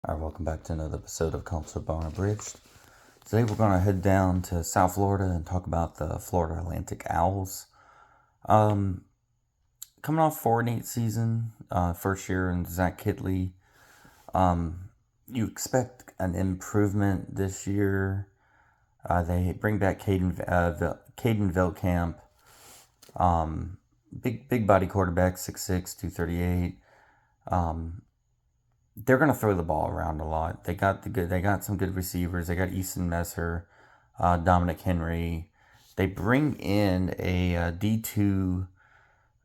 All right, welcome back to another episode of College Football Unabridged. Today we're going to head down to South Florida and talk about the Florida Atlantic Owls. Coming off 4-8 season, first year in Zach Kidley. You expect an improvement this year. They bring back Caden Veltkamp. Big body quarterback, 6'6", 238. They're gonna throw the ball around a lot. They got some good receivers. They got Easton Messer, Dominic Henry. They bring in a D2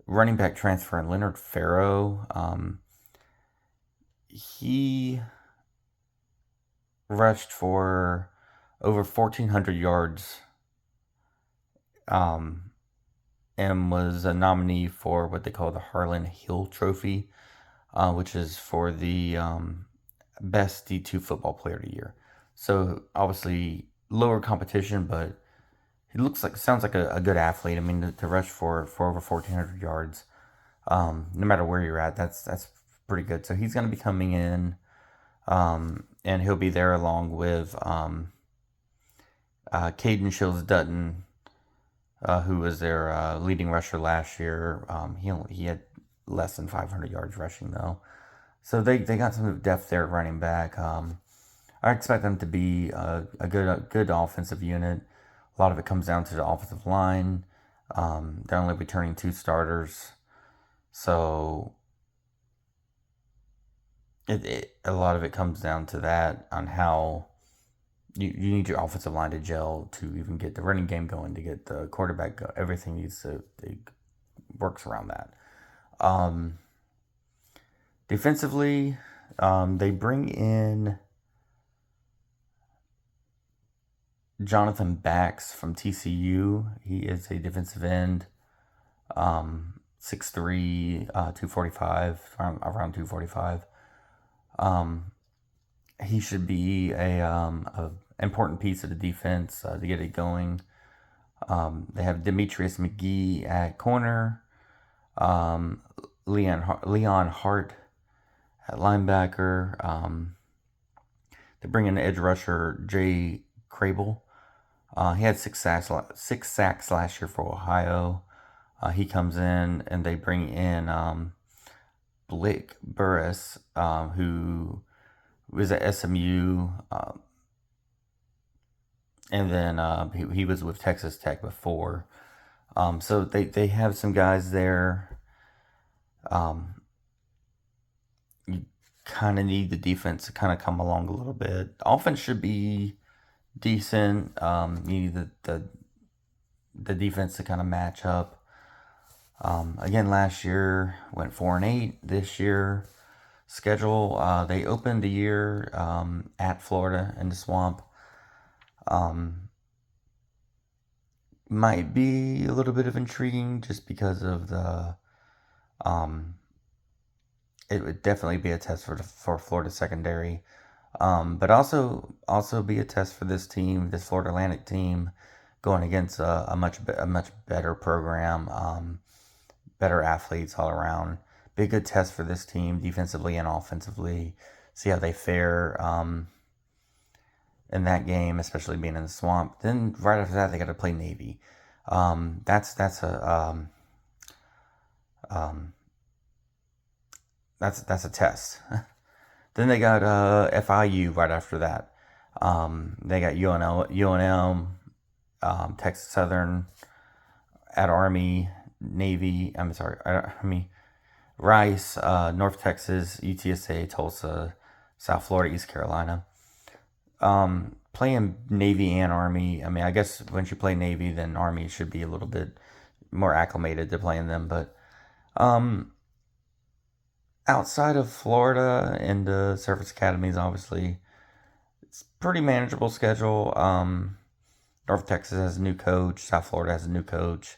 running back transfer, Leonard Farrow. He rushed for over 1,400 yards, and was a nominee for what they call the Harlan Hill Trophy, which is for the best D2 football player of the year. So obviously lower competition, but he sounds like a good athlete. I mean, to rush for over 1,400 yards, no matter where you're at, that's pretty good. So he's going to be coming in, and he'll be there along with Caden Shields Dutton, who was their leading rusher last year. He had less than 500 yards rushing though. So they got some depth there at running back. I expect them to be a good offensive unit. A lot of it comes down to the offensive line. They're only returning 2 starters, so a lot of it comes down to that, on how you need your offensive line to gel to even get the running game going, to get the quarterback go. Everything works around that. Defensively, they bring in Jonathan Bax from TCU. He is a defensive end, 6'3", 245, around 245. He should be a important piece of the defense to get it going. They have Demetrius McGee at corner, Leon Hart at linebacker. They bring in edge rusher Jay Crable. He had 6 sacks last year for Ohio. He comes in, and they bring in Blake Burris, who was at SMU, and then he was with Texas Tech before. So they have some guys there. You kind of need the defense to kind of come along a little bit. Offense should be decent. You need the defense to kind of match up. Again, last year went 4-8. This year schedule, they opened the year at Florida in the Swamp. Might be a little bit of intriguing just because of the it would definitely be a test for Florida secondary, but also be a test for this team, this Florida Atlantic team, going against a much better program, better athletes all around. Be a good test for this team defensively and offensively. See how they fare in that game, especially being in the Swamp. Then right after that, they got to play Navy. That's a test. Then they got FIU right after that. They got UNM, Texas Southern, at Army, Navy. I'm sorry, Army, Rice, North Texas, UTSA, Tulsa, South Florida, East Carolina. Playing Navy and Army. I mean, I guess once you play Navy, then Army should be a little bit more acclimated to playing them. But outside of Florida and the service academies, obviously, it's pretty manageable schedule. North Texas has a new coach. South Florida has a new coach.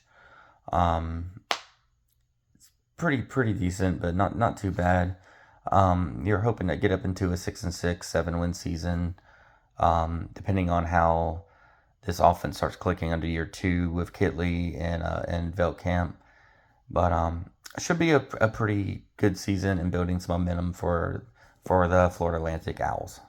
It's pretty decent, but not too bad. You're hoping to get up into a 6-6, 7-win season, depending on how this offense starts clicking under year 2 with Kitley and Veltkamp. But it should be a pretty good season and building some momentum for for the Florida Atlantic Owls.